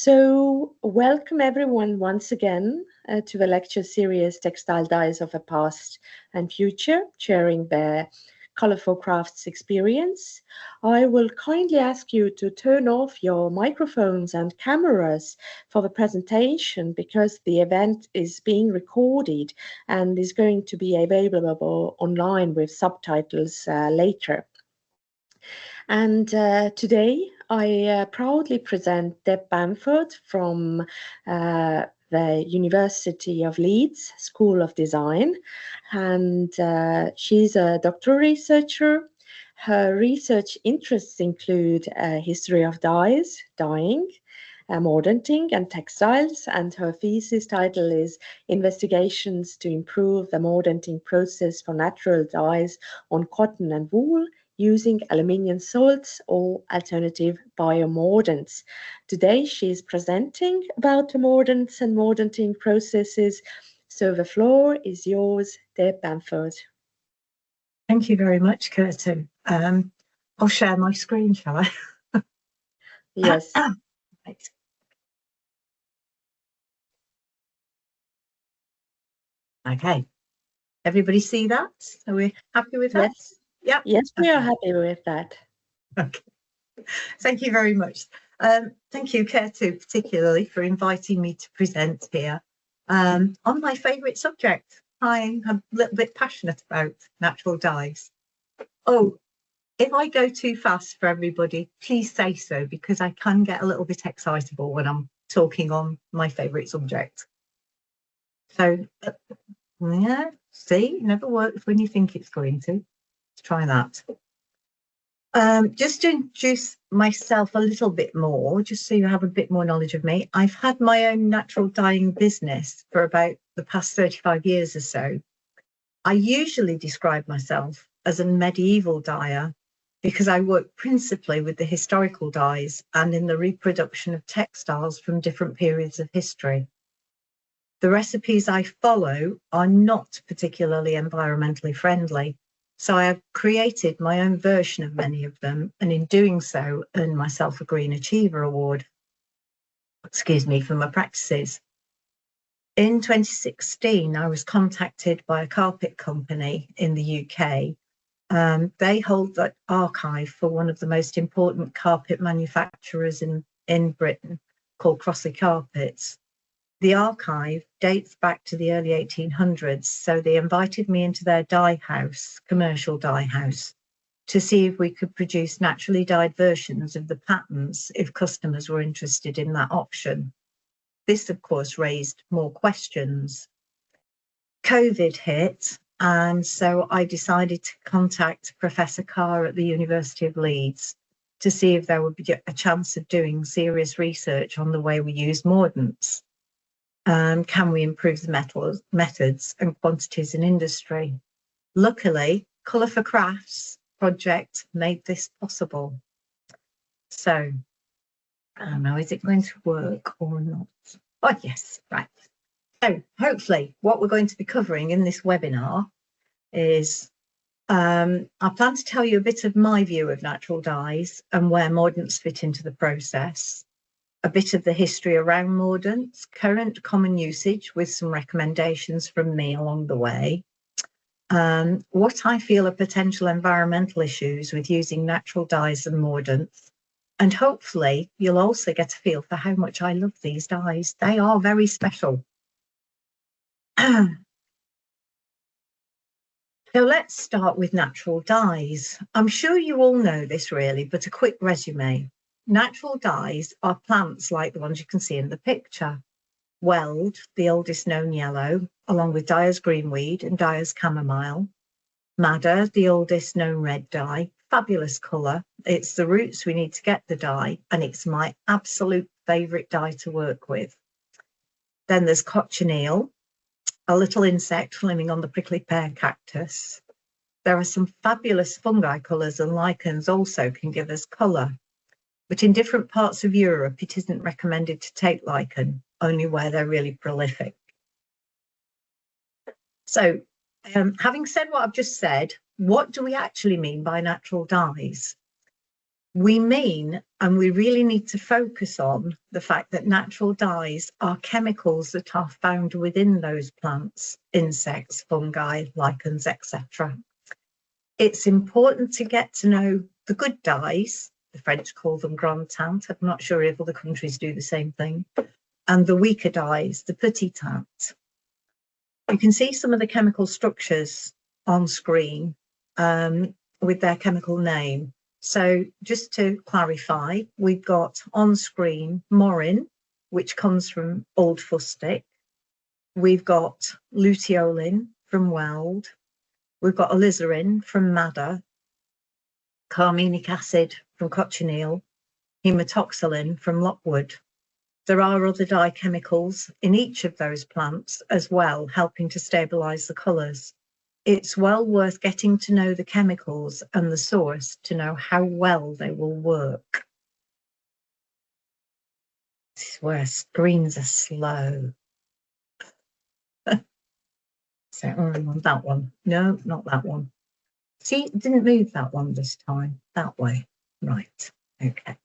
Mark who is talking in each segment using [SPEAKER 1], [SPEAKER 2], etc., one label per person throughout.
[SPEAKER 1] So, welcome everyone once again to the lecture series Textile Dyes of the Past and Future, sharing their Colour4CRAFTS experience. I will kindly ask you to turn off your microphones and cameras for the presentation because the event is being recorded and is going to be available online with subtitles later. And today I proudly present Deb Bamford from the University of Leeds School of Design. And she's a doctoral researcher. Her research interests include history of dyes, dyeing, mordanting and textiles, and her thesis title is Investigations to Improve the Mordanting Process for Natural Dyes on Cotton and Wool using aluminium salts or alternative biomordants. Today she is presenting about the mordants and mordanting processes. So the floor is yours, Deb Bamford.
[SPEAKER 2] Thank you very much, Curtin. I'll share my screen, shall I?
[SPEAKER 1] Yes.
[SPEAKER 2] Right. Okay. Everybody see that? Are we happy with that?
[SPEAKER 1] Yes.
[SPEAKER 2] Yep.
[SPEAKER 1] Yes, we are happy with that.
[SPEAKER 2] Okay. Thank you very much. Thank you, Curtin, particularly for inviting me to present here on my favourite subject. I'm a little bit passionate about natural dyes. Oh, if I go too fast for everybody, please say so, because I can get a little bit excitable when I'm talking on my favourite subject. So, yeah, see, it never works when you think it's going to. Let's try that. Just to introduce myself a little bit more, just so you have a bit more knowledge of me, I've had my own natural dyeing business for about the past 35 years or so. I usually describe myself as a medieval dyer because I work principally with the historical dyes and in the reproduction of textiles from different periods of history. The recipes I follow are not particularly environmentally friendly, so I have created my own version of many of them, and in doing so, earned myself a Green Achiever Award, for my practices. In 2016, I was contacted by a carpet company in the UK. They hold the archive for one of the most important carpet manufacturers in Britain, called Colour4CRAFTS. The archive dates back to the early 1800s, so they invited me into their dye house, commercial dye house, to see if we could produce naturally dyed versions of the patterns if customers were interested in that option. This, of course, raised more questions. COVID hit, and so I decided to contact Professor Carr at the University of Leeds to see if there would be a chance of doing serious research on the way we use mordants. Can we improve the methods and quantities in industry? Luckily, Colour4CRAFTS project made this possible. So, I don't know, is it going to work or not? Oh, yes, right. So, hopefully, what we're going to be covering in this webinar is I plan to tell you a bit of my view of natural dyes and where mordants fit into the process. A bit of the history around mordants, current common usage with some recommendations from me along the way, what I feel are potential environmental issues with using natural dyes and mordants, and hopefully you'll also get a feel for how much I love these dyes. They are very special. So let's start with natural dyes. I'm sure you all know this really, but a quick resume. Natural dyes are plants like the ones you can see in the picture. Weld, the oldest known yellow, along with Dyer's greenweed and Dyer's chamomile. Madder, the oldest known red dye, fabulous colour. It's the roots we need to get the dye, and it's my absolute favourite dye to work with. Then there's cochineal, a little insect living on the prickly pear cactus. There are some fabulous fungi colours, and lichens also can give us colour. But in different parts of Europe, it isn't recommended to take lichen, only where they're really prolific. So, having said what I've just said, what do we actually mean by natural dyes? We mean, and we really need to focus on the fact that natural dyes are chemicals that are found within those plants, insects, fungi, lichens, etc. It's important to get to know the good dyes. The French call them grand teintes. I'm not sure if other countries do the same thing. And the weaker dyes, the petit teintes. You can see some of the chemical structures on screen with their chemical name. So just to clarify, we've got on screen morin, which comes from old fustic. We've got luteolin from weld. We've got alizarin from madder, carminic acid from cochineal, hematoxylin from lockwood. There are other dye chemicals in each of those plants as well, helping to stabilise the colours. It's well worth getting to know the chemicals and the source to know how well they will work. This is where screens are slow. So, that one. No, not that one. See, it didn't move that one this time. That way. Right. Okay.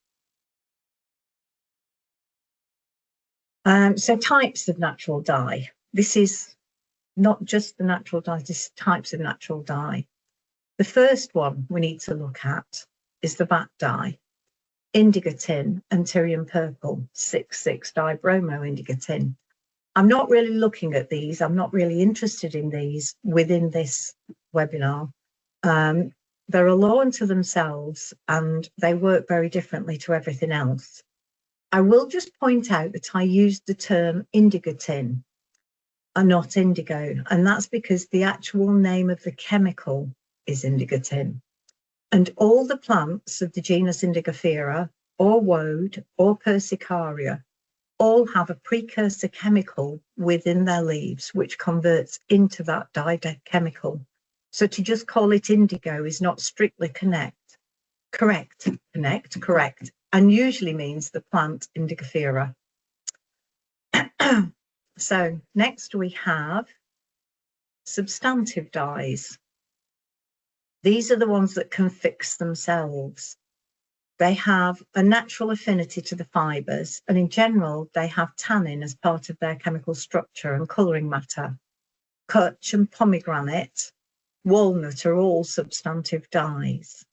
[SPEAKER 2] So types of natural dye. This is not just the natural dye, this is types of natural dye. The first one we need to look at is the batt dye. Indigo tin and Tyrian purple, 6,6-dibromo indigo tin. I'm not really looking at these. I'm not really interested in these within this webinar. They're a law unto themselves and they work very differently to everything else. I will just point out that I used the term indigo tin and not indigo, and that's because the actual name of the chemical is indigo tin. And all the plants of the genus Indigofera, or woad, or persicaria, all have a precursor chemical within their leaves, which converts into that dye chemical. So to just call it indigo is not strictly correct, and usually means the plant Indigofera. So next we have substantive dyes. These are the ones that can fix themselves. They have a natural affinity to the fibres, and in general, they have tannin as part of their chemical structure and colouring matter. Kutch and pomegranate, walnut are all substantive dyes.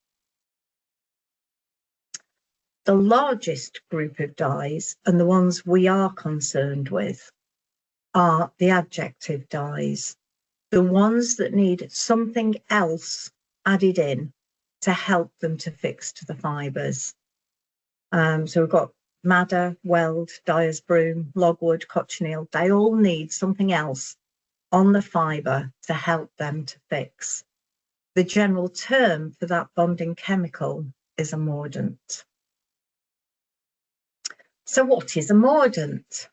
[SPEAKER 2] The largest group of dyes, and the ones we are concerned with, are the adjective dyes, the ones that need something else added in to help them to fix to the fibres. So we've got madder, weld, dyer's broom, logwood, cochineal. They all need something else on the fibre to help them to fix. The general term for that bonding chemical is a mordant. So what is a mordant?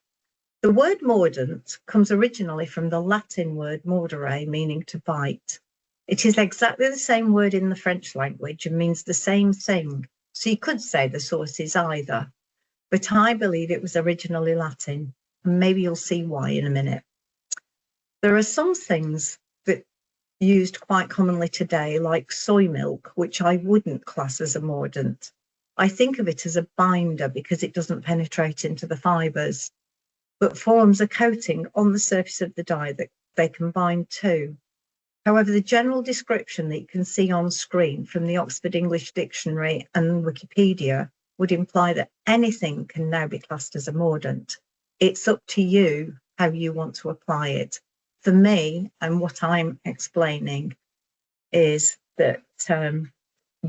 [SPEAKER 2] The word mordant comes originally from the Latin word mordere, meaning to bite. It is exactly the same word in the French language and means the same thing. So you could say the source is either, but I believe it was originally Latin, and maybe you'll see why in a minute. There are some things that used quite commonly today, like soy milk, which I wouldn't class as a mordant. I think of it as a binder because it doesn't penetrate into the fibres, but forms a coating on the surface of the dye that they can bind to. However, the general description that you can see on screen from the Oxford English Dictionary and Wikipedia would imply that anything can now be classed as a mordant. It's up to you how you want to apply it. For me, and what I'm explaining is that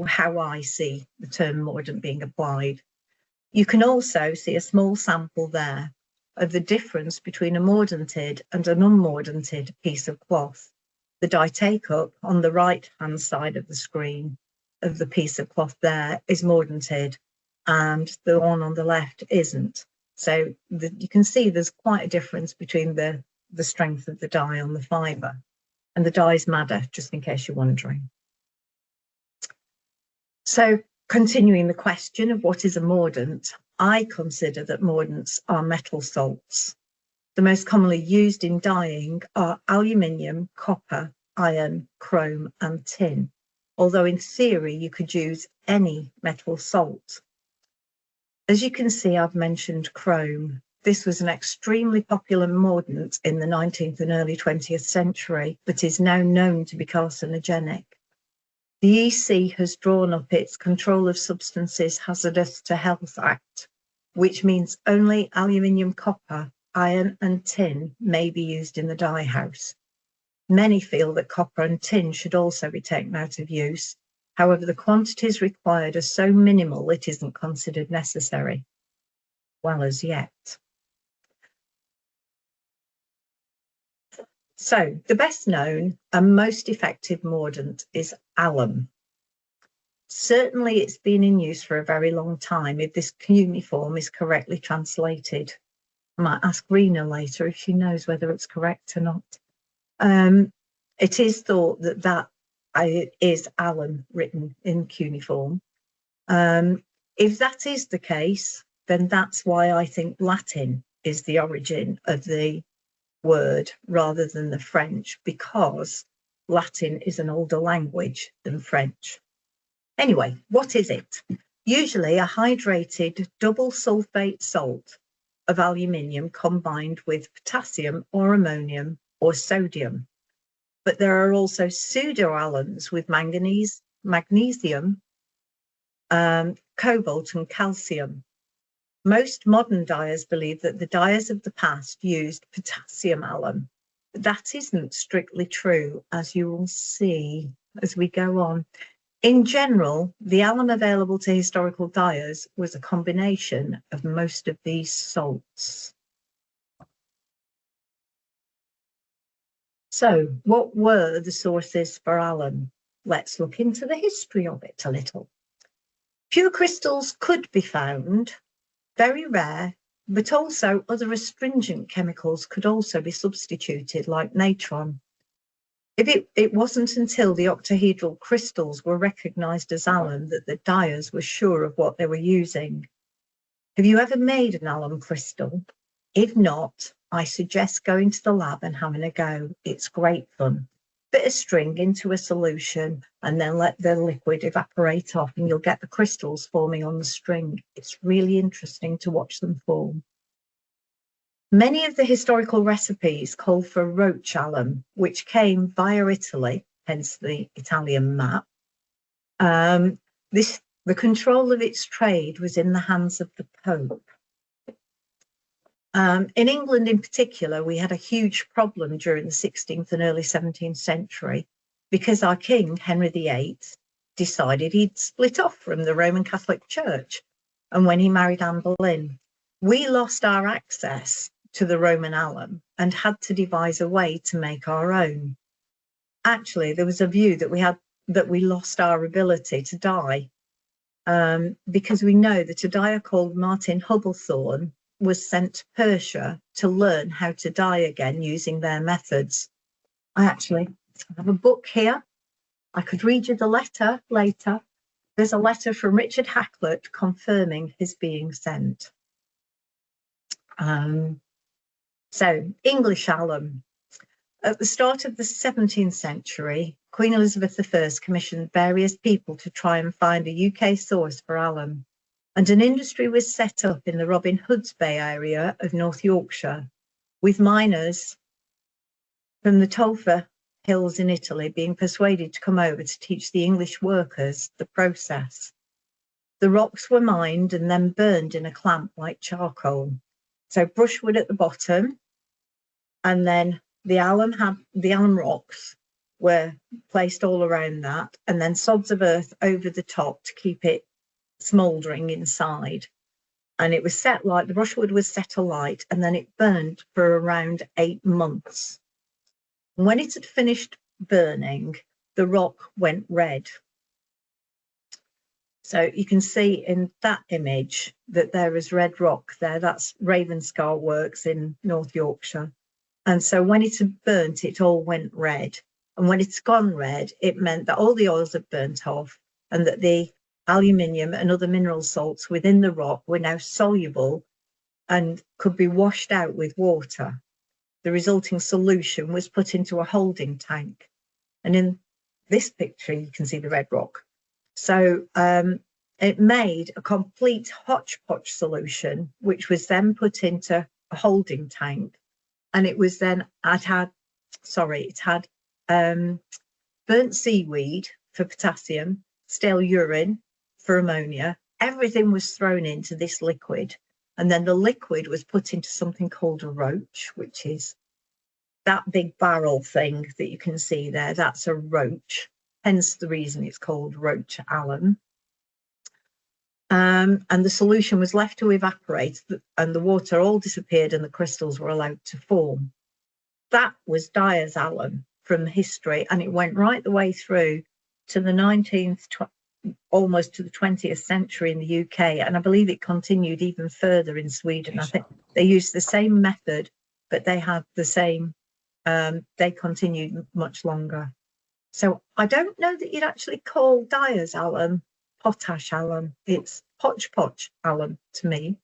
[SPEAKER 2] how I see the term mordant being applied. You can also see a small sample there of the difference between a mordanted and an unmordanted piece of cloth. The dye take-up on the right-hand side of the screen of the piece of cloth there is mordanted, and the one on the left isn't. So you can see there's quite a difference between the strength of the dye on the fibre. And the dye's madder, just in case you're wondering. So continuing the question of what is a mordant, I consider that mordants are metal salts. The most commonly used in dyeing are aluminium, copper, iron, chrome and tin. although in theory you could use any metal salt. As you can see, I've mentioned chrome. This was an extremely popular mordant in the 19th and early 20th century, but is now known to be carcinogenic. The EC has drawn up its Control of Substances Hazardous to Health Act, which means only aluminium, copper, iron and tin may be used in the dye house. Many feel that copper and tin should also be taken out of use. However, the quantities required are so minimal it isn't considered necessary. Well, as yet. So, the best known and most effective mordant is alum. Certainly it's been in use for a very long time if this cuneiform is correctly translated. I might ask Rena later if she knows whether it's correct or not. It is thought that is alum written in cuneiform. If that is the case, then that's why I think Latin is the origin of the word rather than the French, because Latin is an older language than French. Anyway, what is it? Usually a hydrated double sulfate salt of aluminium combined with potassium or ammonium or sodium. But there are also pseudoalums with manganese, magnesium, cobalt and calcium. Most modern dyers believe that the dyers of the past used potassium alum. But that isn't strictly true, as you will see as we go on. In general, the alum available to historical dyers was a combination of most of these salts. So, what were the sources for alum? Let's look into the history of it a little. Pure crystals could be found, very rare, but also other astringent chemicals could also be substituted, like natron. It wasn't until the octahedral crystals were recognised as alum that the dyers were sure of what they were using. Have you ever made an alum crystal? If not, I suggest going to the lab and having a go. It's great fun. Bit of string into a solution and then let the liquid evaporate off and you'll get the crystals forming on the string. It's really interesting to watch them form. Many of the historical recipes call for roach alum, which came via Italy, hence the Italian map. The control of its trade was in the hands of the Pope. In England in particular, we had a huge problem during the 16th and early 17th century because our king, Henry VIII, decided he'd split off from the Roman Catholic Church. And when he married Anne Boleyn, we lost our access to the Roman alum and had to devise a way to make our own. Actually, there was a view that we lost our ability to dye because we know that a dyer called Martin Hubblethorne was sent to Persia to learn how to dye again using their methods. I have a book here. I could read you the letter later. There's a letter from Richard Hakluyt confirming his being sent. So, English alum. At the start of the 17th century, Queen Elizabeth I commissioned various people to try and find a UK source for alum. And an industry was set up in the Robin Hood's Bay area of North Yorkshire, with miners from the Tolfa Hills in Italy being persuaded to come over to teach the English workers the process. The rocks were mined and then burned in a clamp like charcoal. So brushwood at the bottom, and then the alum rocks were placed all around that, and then sods of earth over the top to keep it smouldering inside. And it was set light, the brushwood was set alight, and then it burned for around 8 months. And when it had finished burning, the rock went red. So you can see in that image that there is red rock there. That's Ravenscar Works in North Yorkshire. And so when it had burnt, it all went red. And when it's gone red, it meant that all the oils had burnt off and that the aluminium and other mineral salts within the rock were now soluble and could be washed out with water. The resulting solution was put into a holding tank. And in this picture, you can see the red rock. So it made a complete hodgepodge solution, which was then put into a holding tank. And it was then, it had burnt seaweed for potassium, stale urine for ammonia. Everything was thrown into this liquid. And then the liquid was put into something called a roach, which is that big barrel thing that you can see there. That's a roach, hence the reason it's called roach alum. And the solution was left to evaporate, and the water all disappeared and the crystals were allowed to form. That was Dyes alum from history, and it went right the way through to the 19th, almost to the 20th century in the UK, and I believe it continued even further in Sweden. I think they used the same method, but they had the same, they continued much longer. So I don't know that you'd actually call Dyes alum potash alum. It's hodgepodge alum to me.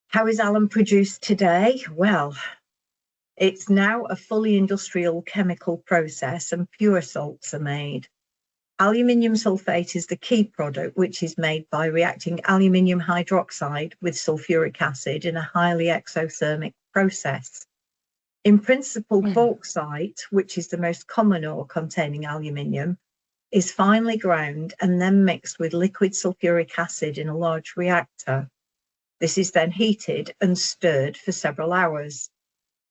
[SPEAKER 2] How is alum produced today? Well, it's now a fully industrial chemical process and pure salts are made. Aluminium sulfate is the key product, which is made by reacting aluminium hydroxide with sulfuric acid in a highly exothermic process. In principle, bauxite, which is the most common ore containing aluminium, is finely ground and then mixed with liquid sulfuric acid in a large reactor. This is then heated and stirred for several hours.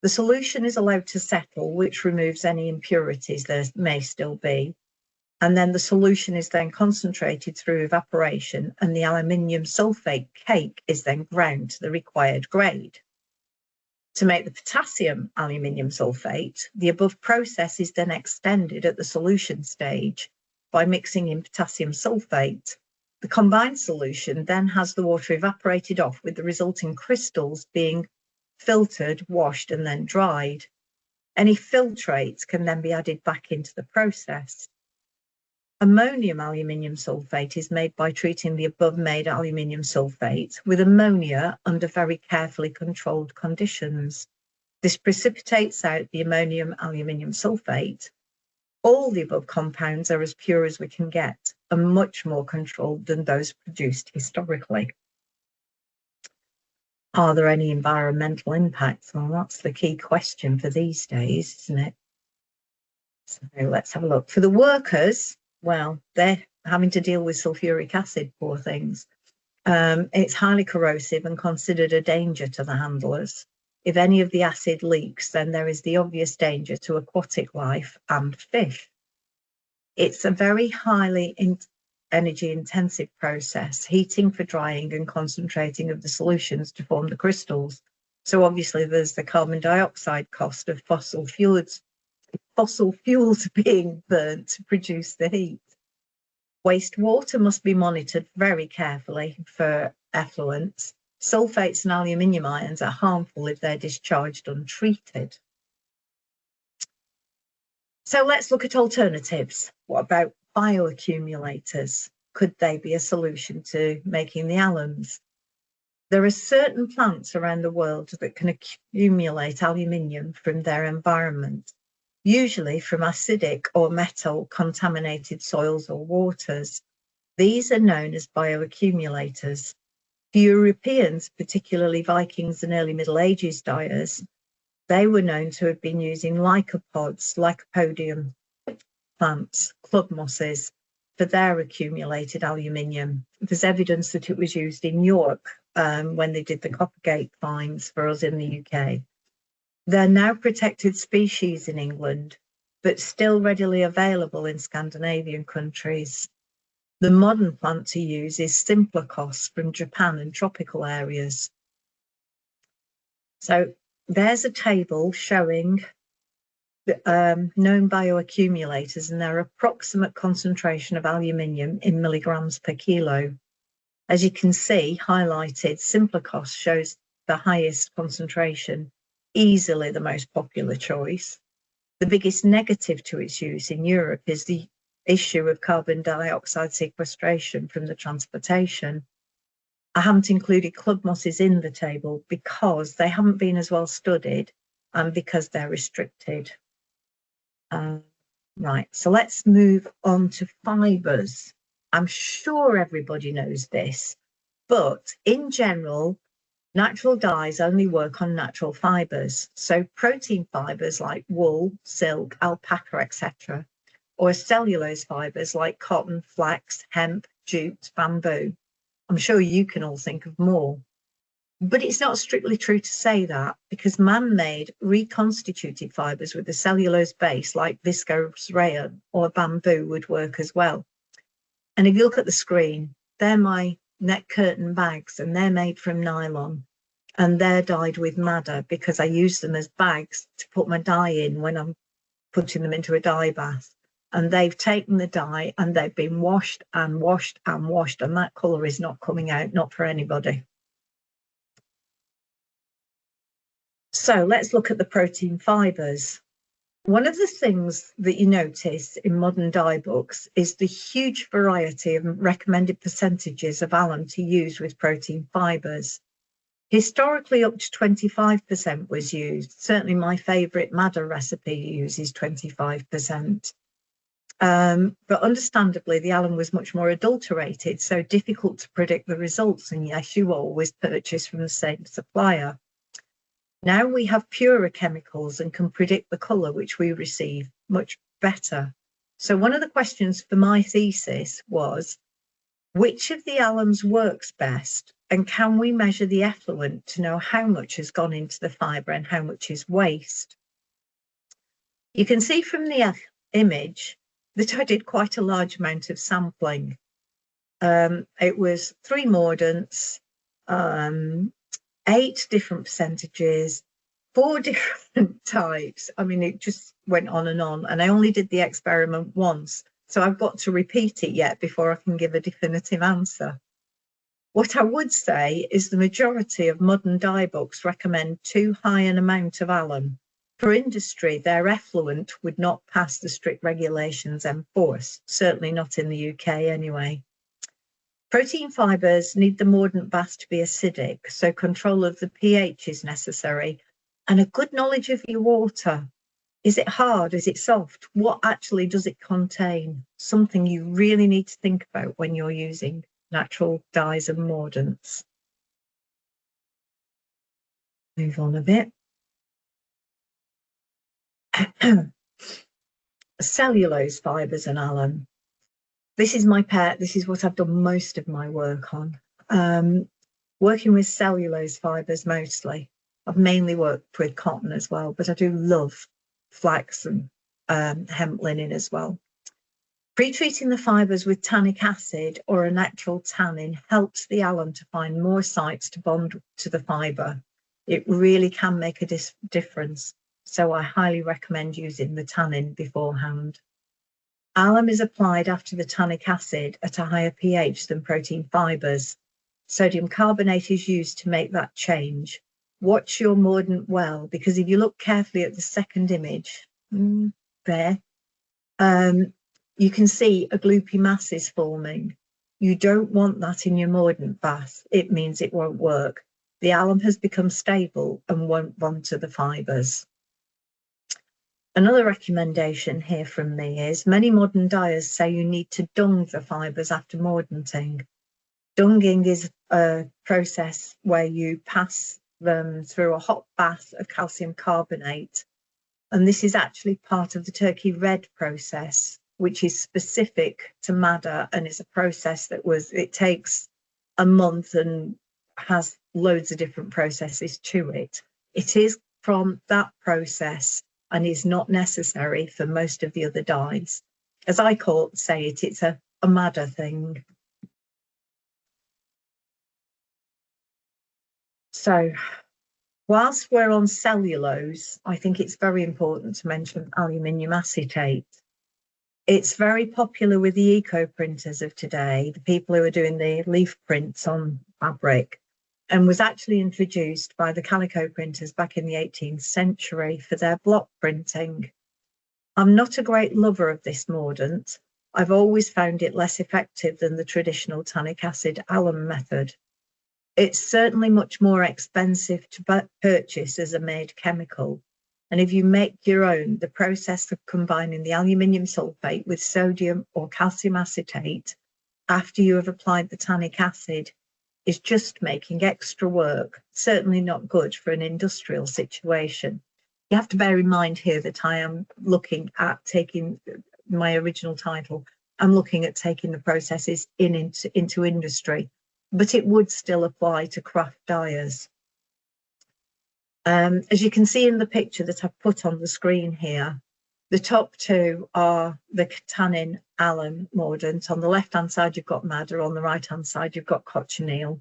[SPEAKER 2] The solution is allowed to settle, which removes any impurities there may still be. And then the solution is then concentrated through evaporation, and the aluminium sulfate cake is then ground to the required grade. To make the potassium aluminium sulfate, the above process is then extended at the solution stage by mixing in potassium sulfate. The combined solution then has the water evaporated off, with the resulting crystals being filtered, washed, and then dried. Any filtrates can then be added back into the process. Ammonium aluminium sulfate is made by treating the above made aluminium sulfate with ammonia under very carefully controlled conditions. This precipitates out the ammonium aluminium sulfate. All the above compounds are as pure as we can get and much more controlled than those produced historically. Are there any environmental impacts? Well, that's the key question for these days, isn't it? So let's have a look. For the workers, well, they're having to deal with sulfuric acid, poor things. It's highly corrosive and considered a danger to the handlers. If any of the acid leaks, then there is the obvious danger to aquatic life and fish. It's a very highly energy intensive process, heating for drying and concentrating of the solutions to form the crystals. So obviously there's the carbon dioxide cost of fossil fuels being burnt to produce the heat. Wastewater must be monitored very carefully for effluents. Sulfates and aluminium ions are harmful if they're discharged untreated. So let's look at alternatives. What about bioaccumulators? Could they be a solution to making the alums? There are certain plants around the world that can accumulate aluminium from their environment, usually from acidic or metal contaminated soils or waters. These are known as bioaccumulators. For Europeans, particularly Vikings and early Middle Ages dyers, they were known to have been using lycopods, lycopodium plants, club mosses, for their accumulated aluminium. There's evidence that it was used in York when they did the Coppergate finds for us in the UK. They're now protected species in England, but still readily available in Scandinavian countries. The modern plant to use is Simplicos from Japan and tropical areas. So there's a table showing known bioaccumulators and their approximate concentration of aluminium in milligrams per kilo. As you can see, highlighted, Simplicos shows the highest concentration, easily the most popular choice. The biggest negative to its use in Europe is the issue of carbon dioxide sequestration from the transportation. I haven't included club mosses in the table because they haven't been as well studied and because they're restricted. Right, so let's move on to fibres. I'm sure everybody knows this, but in general, natural dyes only work on natural fibres. So protein fibres like wool, silk, alpaca, etc., or cellulose fibres like cotton, flax, hemp, jute, bamboo. I'm sure you can all think of more. But it's not strictly true to say that, because man-made reconstituted fibres with a cellulose base like viscose rayon or bamboo would work as well. And if you look at the screen, they're my neck curtain bags, and they're made from nylon, and they're dyed with madder because I use them as bags to put my dye in when I'm putting them into a dye bath. And they've taken the dye and they've been washed and washed and washed, and that colour is not coming out, not for anybody. So let's look at the protein fibres. One of the things that you notice in modern dye books is the huge variety of recommended percentages of alum to use with protein fibres. Historically, up to 25% was used. Certainly my favourite madder recipe uses 25%. But understandably, the alum was much more adulterated, so difficult to predict the results. And yes, you always purchase from the same supplier. Now we have purer chemicals and can predict the colour which we receive much better. So one of the questions for my thesis was, which of the alums works best, and can we measure the effluent to know how much has gone into the fibre and how much is waste? You can see from the image that I did quite a large amount of sampling. It was 3 Mordants, 8 different percentages, 4 different types. I mean, it just went on, and I only did the experiment once, so I've got to repeat it yet before I can give a definitive answer. What I would say is the majority of modern dye books recommend too high an amount of alum. For industry, their effluent would not pass the strict regulations enforced, certainly not in the UK anyway. Protein fibres need the mordant bath to be acidic, so control of the pH is necessary, and a good knowledge of your water. Is it hard? Is it soft? What actually does it contain? Something you really need to think about when you're using natural dyes and mordants. Move on a bit. Cellulose fibres and alum. This is my pet. This is what I've done most of my work on. Working with cellulose fibres mostly. I've mainly worked with cotton as well, but I do love flax and hemp linen as well. Pre-treating the fibres with tannic acid or a natural tannin helps the alum to find more sites to bond to the fibre. It really can make a difference, so I highly recommend using the tannin beforehand. Alum is applied after the tannic acid at a higher pH than protein fibres. Sodium carbonate is used to make that change. Watch your mordant well, because if you look carefully at the second image, there, you can see a gloopy mass is forming. You don't want that in your mordant bath. It means it won't work. The alum has become stable and won't bond to the fibres. Another recommendation here from me is many modern dyers say you need to dung the fibres after mordanting. Dunging is a process where you pass them through a hot bath of calcium carbonate. And this is actually part of the Turkey red process, which is specific to madder and is a process that it takes a month and has loads of different processes to it. It is from that process and is not necessary for most of the other dyes. As I say it, it's a madder thing. So whilst we're on cellulose, I think it's very important to mention aluminium acetate. It's very popular with the eco printers of today, the people who are doing the leaf prints on fabric, and was actually introduced by the calico printers back in the 18th century for their block printing. I'm not a great lover of this mordant. I've always found it less effective than the traditional tannic acid alum method. It's certainly much more expensive to purchase as a made chemical, And if you make your own, the process of combining the aluminium sulfate with sodium or calcium acetate after you have applied the tannic acid is just making extra work, certainly not good for an industrial situation. You have to bear in mind here that I am looking at taking my original title. I'm looking at taking the processes into industry, but it would still apply to craft dyers. As you can see in the picture that I've put on the screen here, the top two are the tannin alum mordant. On the left-hand side, you've got madder. On the right-hand side, you've got cochineal.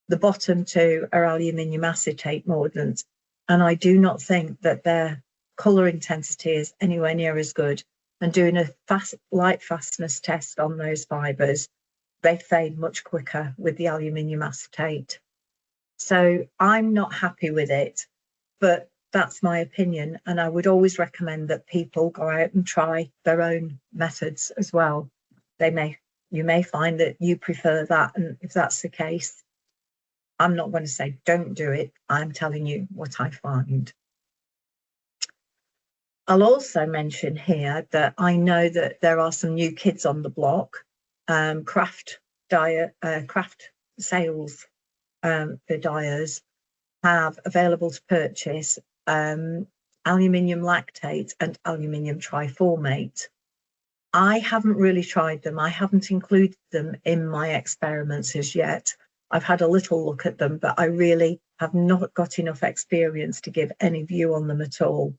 [SPEAKER 2] The bottom two are aluminium acetate mordant. And I do not think that their colour intensity is anywhere near as good. And doing a light fastness test on those fibres, they fade much quicker with the aluminium acetate. So I'm not happy with it, but that's my opinion. And I would always recommend that people go out and try their own methods as well. You may find that you prefer that. And if that's the case, I'm not going to say don't do it. I'm telling you what I find. I'll also mention here that I know that there are some new kids on the block, craft sales, the dyers have available to purchase aluminium lactate and aluminium triformate. I haven't really tried them. I haven't included them in my experiments as yet. I've had a little look at them, but I really have not got enough experience to give any view on them at all.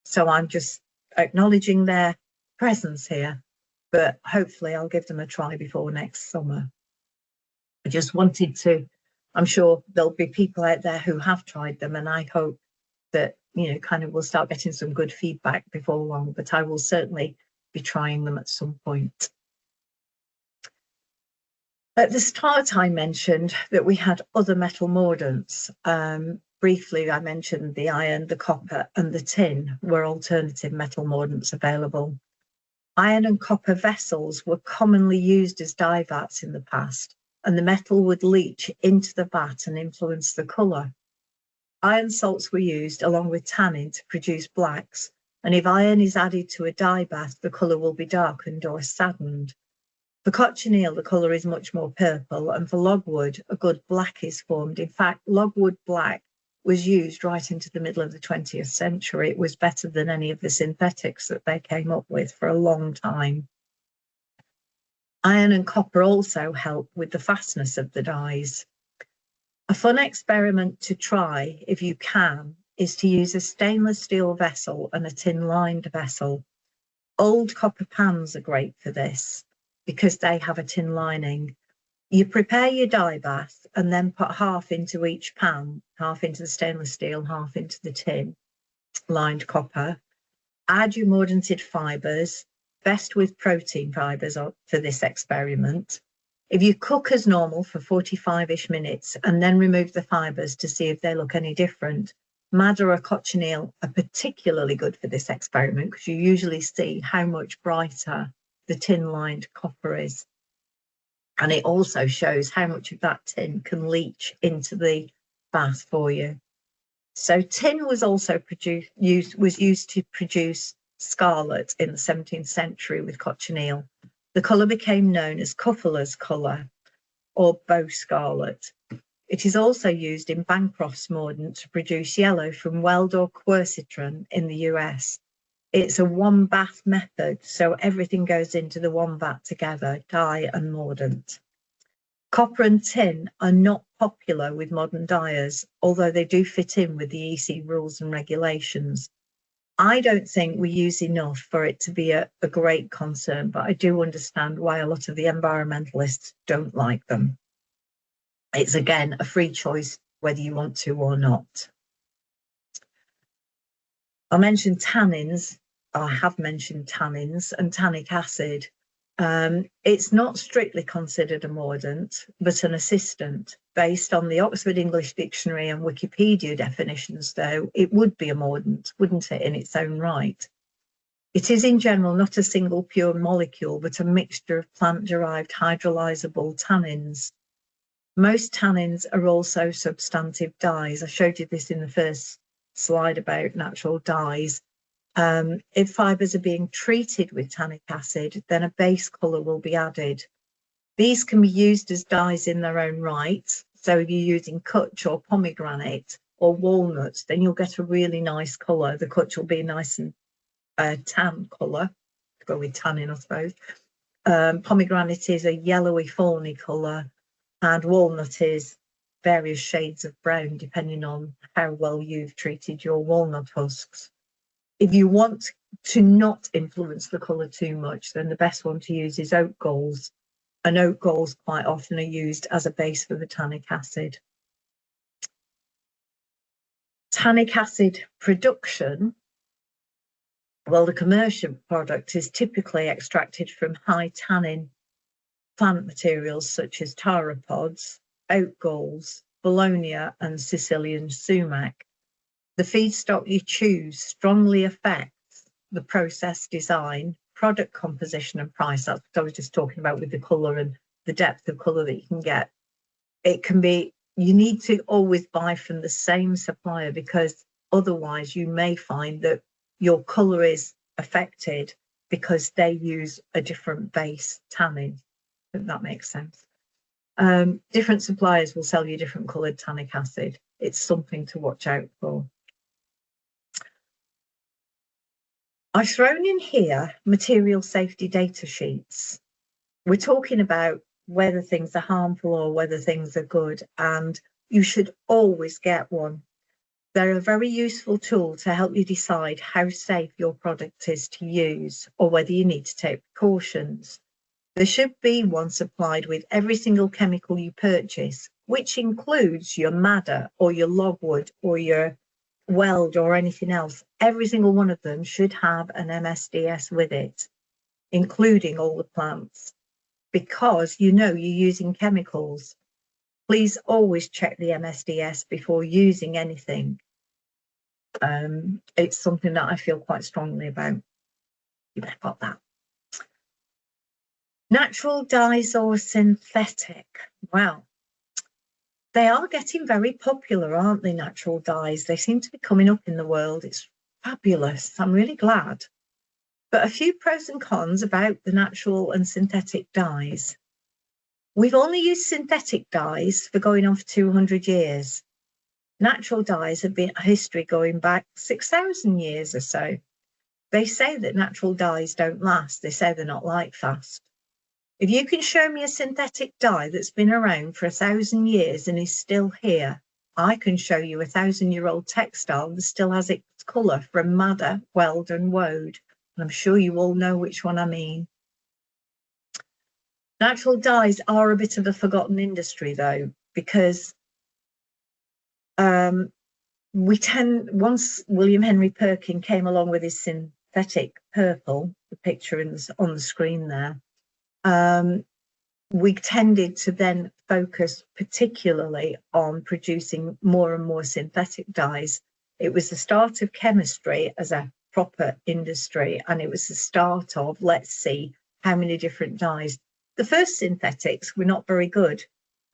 [SPEAKER 2] So I'm just acknowledging their presence here, but hopefully I'll give them a try before next summer. I just wanted to, I'm sure there'll be people out there who have tried them, and I hope that, kind of we'll start getting some good feedback before long, but I will certainly be trying them at some point. At the start, I mentioned that we had other metal mordants. Briefly, I mentioned the iron, the copper and the tin were alternative metal mordants available. Iron and copper vessels were commonly used as dye vats in the past, and the metal would leach into the vat and influence the colour. Iron salts were used along with tannin to produce blacks, and if iron is added to a dye bath, the colour will be darkened or saddened. For cochineal, the colour is much more purple, and for logwood, a good black is formed. In fact, logwood black was used right into the middle of the 20th century. It was better than any of the synthetics that they came up with for a long time. Iron and copper also help with the fastness of the dyes. A fun experiment to try, if you can, is to use a stainless steel vessel and a tin-lined vessel. Old copper pans are great for this because they have a tin lining. You prepare your dye bath and then put half into each pan, half into the stainless steel, half into the tin lined copper. Add your mordanted fibres, best with protein fibres for this experiment. If you cook as normal for 45-ish minutes and then remove the fibres to see if they look any different, madder or cochineal are particularly good for this experiment because you usually see how much brighter the tin-lined copper is. And it also shows how much of that tin can leach into the bath for you. So tin was also used to produce scarlet in the 17th century with cochineal. The colour became known as Cufferer's colour or bow scarlet. It is also used in Bancroft's mordant to produce yellow from weld or quercitron in the US. It's a one bath method, so everything goes into the one vat together, dye and mordant. Copper and tin are not popular with modern dyers, although they do fit in with the EC rules and regulations. I don't think we use enough for it to be a great concern, but I do understand why a lot of the environmentalists don't like them. It's again a free choice whether you want to or not. I mentioned tannins. I have mentioned tannins and tannic acid. It's not strictly considered a mordant, but an assistant. Based on the Oxford English Dictionary and Wikipedia definitions, though, it would be a mordant, wouldn't it, in its own right? It is in general not a single pure molecule, but a mixture of plant-derived hydrolyzable tannins. Most tannins are also substantive dyes. I showed you this in the first slide about natural dyes. If fibres are being treated with tannic acid, then a base colour will be added. These can be used as dyes in their own right. So if you're using cutch or pomegranate or walnuts, then you'll get a really nice colour. The cutch will be nice and tan colour, go with tannin, I suppose. Pomegranate is a yellowy fawny colour, and walnut is various shades of brown, depending on how well you've treated your walnut husks. If you want to not influence the colour too much, then the best one to use is oak galls. And oak galls quite often are used as a base for the tannic acid. Tannic acid production, well, the commercial product is typically extracted from high tannin plant materials such as taro pods, oak galls, bologna and Sicilian sumac. The feedstock you choose strongly affects the process design, product composition and price. That's what I was just talking about with the colour and the depth of colour that you can get. It can be, you need to always buy from the same supplier, because otherwise you may find that your colour is affected because they use a different base tannin, if that makes sense. Different suppliers will sell you different coloured tannic acid. It's something to watch out for. I've thrown in here material safety data sheets. We're talking about whether things are harmful or whether things are good, and you should always get one. They're a very useful tool to help you decide how safe your product is to use or whether you need to take precautions. There should be one supplied with every single chemical you purchase, which includes your madder or your logwood or your weld or anything else. Every single one of them should have an MSDS with it, including all the plants, because you know you're using chemicals. Please always check the MSDS before using anything. It's something that I feel quite strongly about. You better got that. Natural dyes or synthetic? Well, they are getting very popular, aren't they, natural dyes? They seem to be coming up in the world. It's fabulous. I'm really glad. But a few pros and cons about the natural and synthetic dyes. We've only used synthetic dyes for going on for 200 years. Natural dyes have been a history going back 6,000 years or so. They say that natural dyes don't last. They say they're not light fast. If you can show me a synthetic dye that's been around for 1,000 years and is still here, I can show you a 1,000-year-old textile that still has its colour from madder, weld and wode. And I'm sure you all know which one I mean. Natural dyes are a bit of a forgotten industry though, because once William Henry Perkin came along with his synthetic purple, the picture on the screen there, we tended to then focus particularly on producing more and more synthetic dyes. It was the start of chemistry as a proper industry, and it was the start of, let's see how many different dyes. The first synthetics were not very good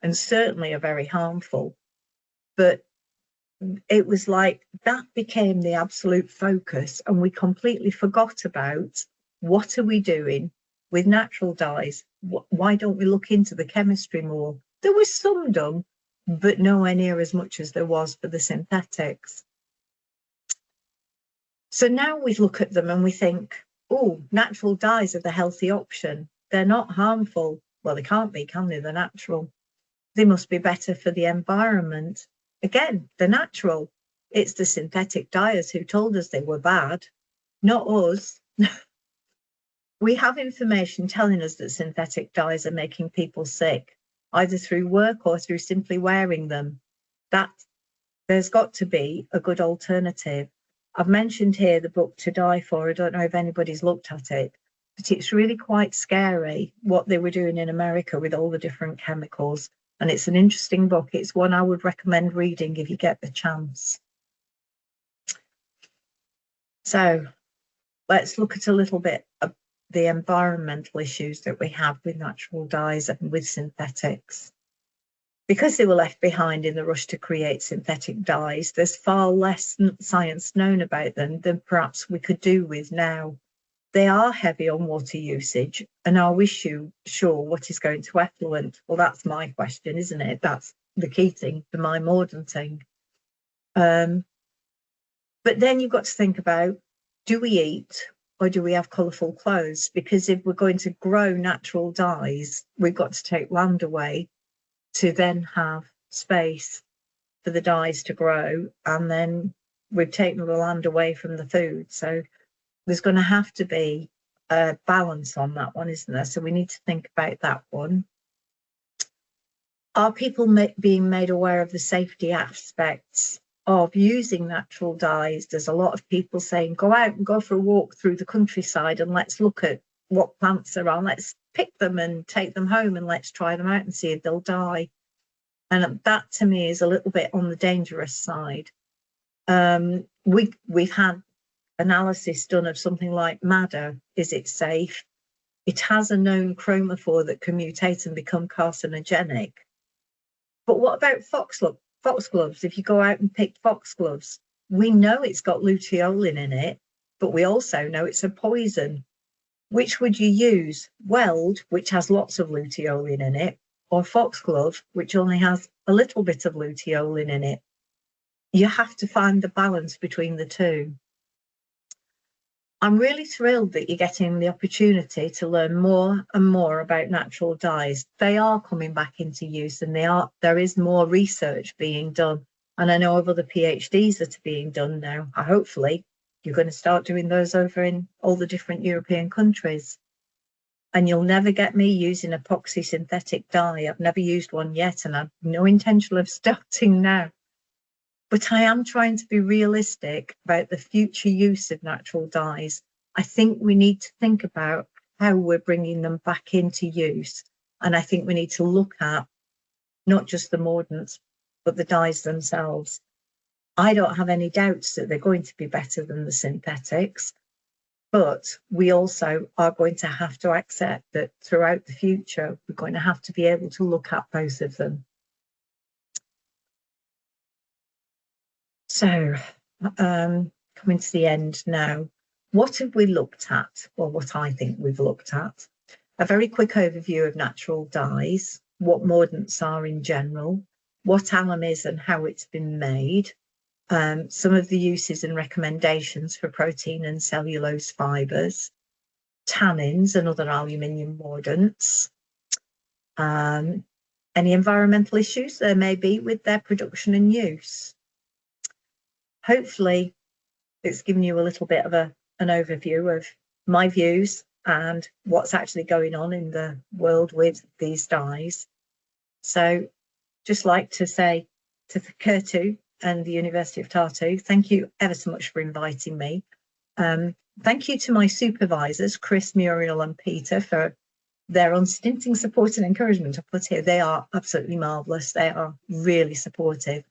[SPEAKER 2] and certainly are very harmful, but it was like that became the absolute focus, and we completely forgot about what are we doing with natural dyes. Why don't we look into the chemistry more? There was some done, but nowhere near as much as there was for the synthetics. So now we look at them and we think, oh, natural dyes are the healthy option. They're not harmful. Well, they can't be, can they? They're natural. They must be better for the environment. Again, they're natural. It's the synthetic dyers who told us they were bad, not us. We have information telling us that synthetic dyes are making people sick, either through work or through simply wearing them. There's got to be a good alternative. I've mentioned here the book To Die For. I don't know if anybody's looked at it, but it's really quite scary what they were doing in America with all the different chemicals. And it's an interesting book. It's one I would recommend reading if you get the chance. So let's look at a little bit of the environmental issues that we have with natural dyes and with synthetics. because they were left behind in the rush to create synthetic dyes, there's far less science known about them than perhaps we could do with now. They are heavy on water usage, and are we sure what is going to effluent? Well, that's my question, isn't it? That's the key thing for my mordanting. But then you've got to think about, do we eat or do we have colourful clothes? Because if we're going to grow natural dyes, we've got to take land away to then have space for the dyes to grow, and then we've taken the land away from the food. So there's going to have to be a balance on that one, isn't there? So we need to think about that one. Are people being made aware of the safety aspects of using natural dyes? There's a lot of people saying, go out and go for a walk through the countryside and let's look at what plants are on. Let's pick them and take them home and let's try them out and see if they'll die. And that to me is a little bit on the dangerous side. We've had analysis done of something like madder. Is it safe? It has a known chromophore that can mutate and become carcinogenic. But what about foxgloves? If you go out and pick foxgloves, we know it's got luteolin in it, but we also know it's a poison. Which would you use? Weld, which has lots of luteolin in it, or foxglove, which only has a little bit of luteolin in it? You have to find the balance between the two. I'm really thrilled that you're getting the opportunity to learn more and more about natural dyes. They are coming back into use, and there is more research being done. And I know of other PhDs that are being done now. Hopefully, you're going to start doing those over in all the different European countries. And you'll never get me using epoxy synthetic dye. I've never used one yet, and I've no intention of starting now. But I am trying to be realistic about the future use of natural dyes. I think we need to think about how we're bringing them back into use. And I think we need to look at not just the mordants, but the dyes themselves. I don't have any doubts that they're going to be better than the synthetics, but we also are going to have to accept that throughout the future, we're going to have to be able to look at both of them. So, coming to the end now, what have we looked at? Well, what I think we've looked at. A very quick overview of natural dyes, what mordants are in general, what alum is and how it's been made, some of the uses and recommendations for protein and cellulose fibres, tannins and other aluminium mordants, any environmental issues there may be with their production and use. Hopefully, it's given you a little bit of an overview of my views and what's actually going on in the world with these dyes. So, just like to say to Colour4CRAFTS and the University of Tartu, thank you ever so much for inviting me. Thank you to my supervisors, Chris, Muriel and Peter, for their unstinting support and encouragement. I put here, they are absolutely marvellous. They are really supportive,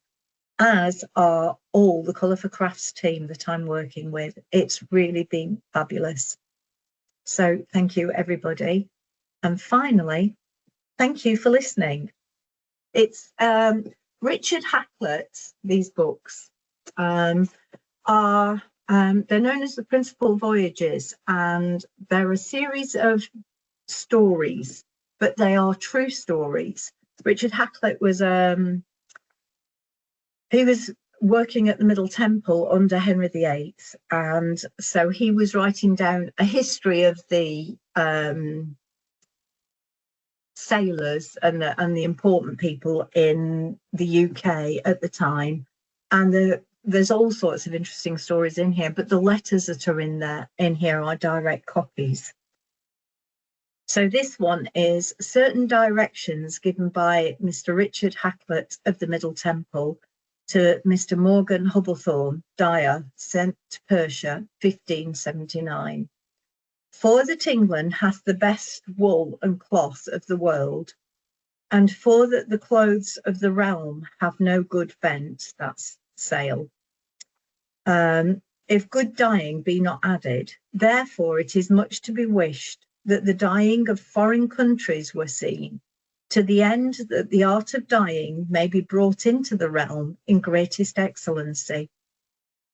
[SPEAKER 2] as are all the Colour4CRAFTS team that I'm working with. It's really been fabulous. So thank you, everybody. And finally, thank you for listening. It's Richard Hacklett's, these books are, they're known as the Principal Voyages, and they're a series of stories, but they are true stories. Richard Hacklett was, he was working at the Middle Temple under Henry VIII, and so he was writing down a history of the sailors and the important people in the UK at the time, and there's all sorts of interesting stories in here, but the letters that are in here are direct copies. So this one is certain directions given by Mr. Richard Hacklett of the Middle Temple to Mr. Morgan Hubblethorne, dyer, sent to Persia, 1579. For that England hath the best wool and cloth of the world, and for that the clothes of the realm have no good vent, that's sale. If good dyeing be not added, therefore it is much to be wished that the dyeing of foreign countries were seen, to the end that the art of dyeing may be brought into the realm in greatest excellency.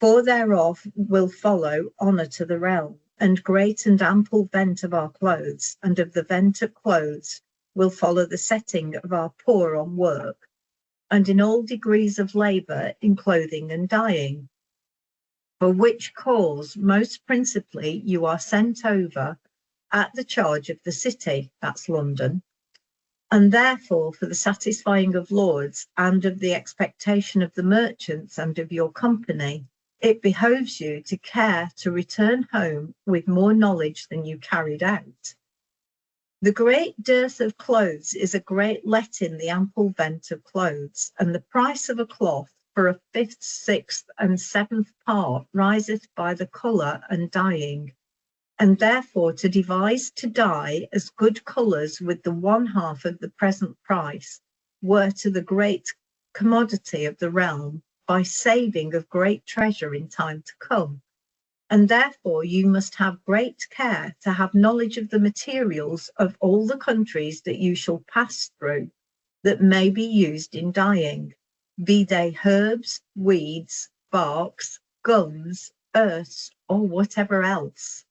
[SPEAKER 2] For thereof will follow honour to the realm, and great and ample vent of our clothes, and of the vent of clothes will follow the setting of our poor on work, and in all degrees of labour in clothing and dyeing. For which cause most principally you are sent over at the charge of the city, that's London, and therefore for the satisfying of lords and of the expectation of the merchants and of your company, it behoves you to care to return home with more knowledge than you carried out. The great dearth of clothes is a great let in the ample vent of clothes, and the price of a cloth for a fifth, sixth, and seventh part riseth by the colour and dyeing, and therefore to devise to dye as good colours with the one half of the present price were to the great commodity of the realm, by saving of great treasure in time to come. And therefore you must have great care to have knowledge of the materials of all the countries that you shall pass through that may be used in dyeing, be they herbs, weeds, barks, gums, earths, or whatever else.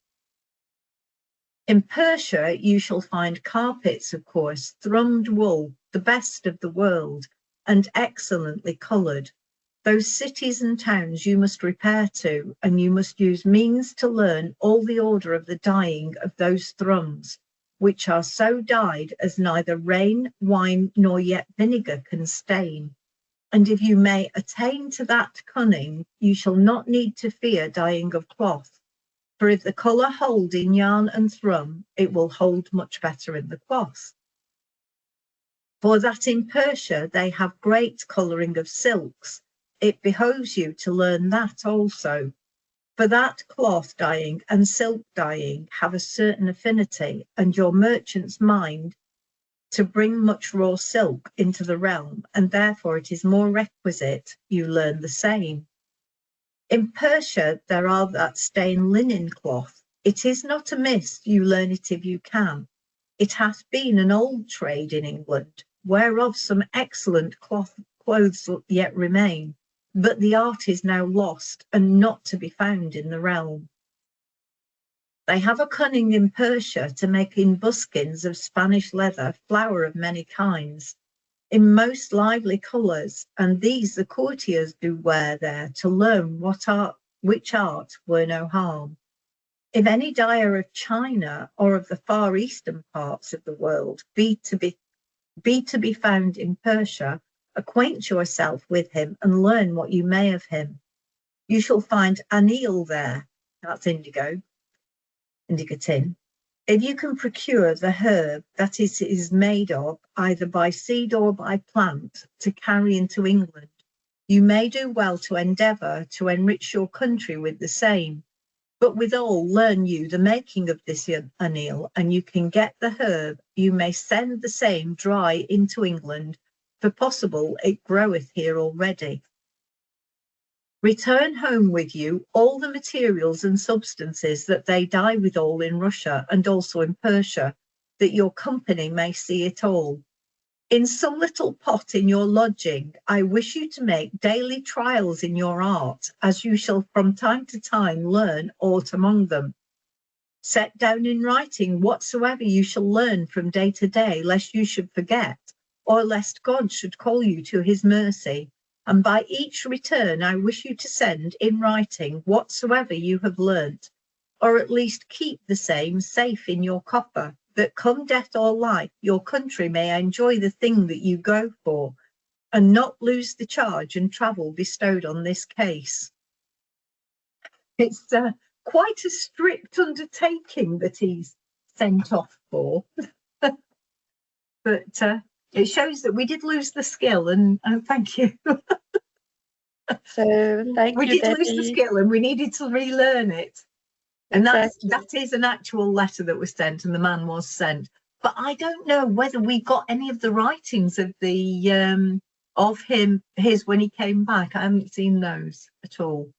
[SPEAKER 2] In Persia you shall find carpets of coarse thrummed wool, the best of the world, and excellently coloured. Those cities and towns you must repair to, and you must use means to learn all the order of the dyeing of those thrums, which are so dyed as neither rain, wine, nor yet vinegar can stain. And if you may attain to that cunning, you shall not need to fear dyeing of cloth. For if the colour hold in yarn and thrum, it will hold much better in the cloth. For that in Persia they have great colouring of silks, it behoves you to learn that also. For that cloth dyeing and silk dyeing have a certain affinity, and your merchants mind to bring much raw silk into the realm, and therefore it is more requisite you learn the same. In Persia there are that stain linen cloth. It is not amiss you learn it if you can. It hath been an old trade in England, whereof some excellent clothes yet remain, but the art is now lost and not to be found in the realm. They have a cunning in Persia to make in buskins of Spanish leather flower of many kinds, in most lively colours, and these the courtiers do wear there to learn which art were no harm. If any dyer of China or of the far eastern parts of the world be to be found in Persia, acquaint yourself with him and learn what you may of him. You shall find anil there, that's indigo tin. If you can procure the herb that it is made of, either by seed or by plant, to carry into England, you may do well to endeavour to enrich your country with the same. But withal learn you the making of this anil, and you can get the herb, you may send the same dry into England, for possible it groweth here already. Return home with you all the materials and substances that they dye withal in Russia and also in Persia, that your company may see it all. In some little pot in your lodging, I wish you to make daily trials in your art, as you shall from time to time learn aught among them. Set down in writing whatsoever you shall learn from day to day, lest you should forget, or lest God should call you to his mercy. And by each return I wish you to send in writing whatsoever you have learnt, or at least keep the same safe in your coffer, that come death or life, your country may enjoy the thing that you go for, and not lose the charge and travel bestowed on this case. It's quite a strict undertaking that he's sent off for, but it shows that we did lose the skill, and thank you.
[SPEAKER 1] So thank
[SPEAKER 2] We
[SPEAKER 1] you,
[SPEAKER 2] did lose the
[SPEAKER 1] Debbie.
[SPEAKER 2] skill, and we needed to relearn it. And
[SPEAKER 1] Exactly.
[SPEAKER 2] that is an actual letter that was sent, and the man was sent. But I don't know whether we got any of the writings of the his when he came back. I haven't seen those at all.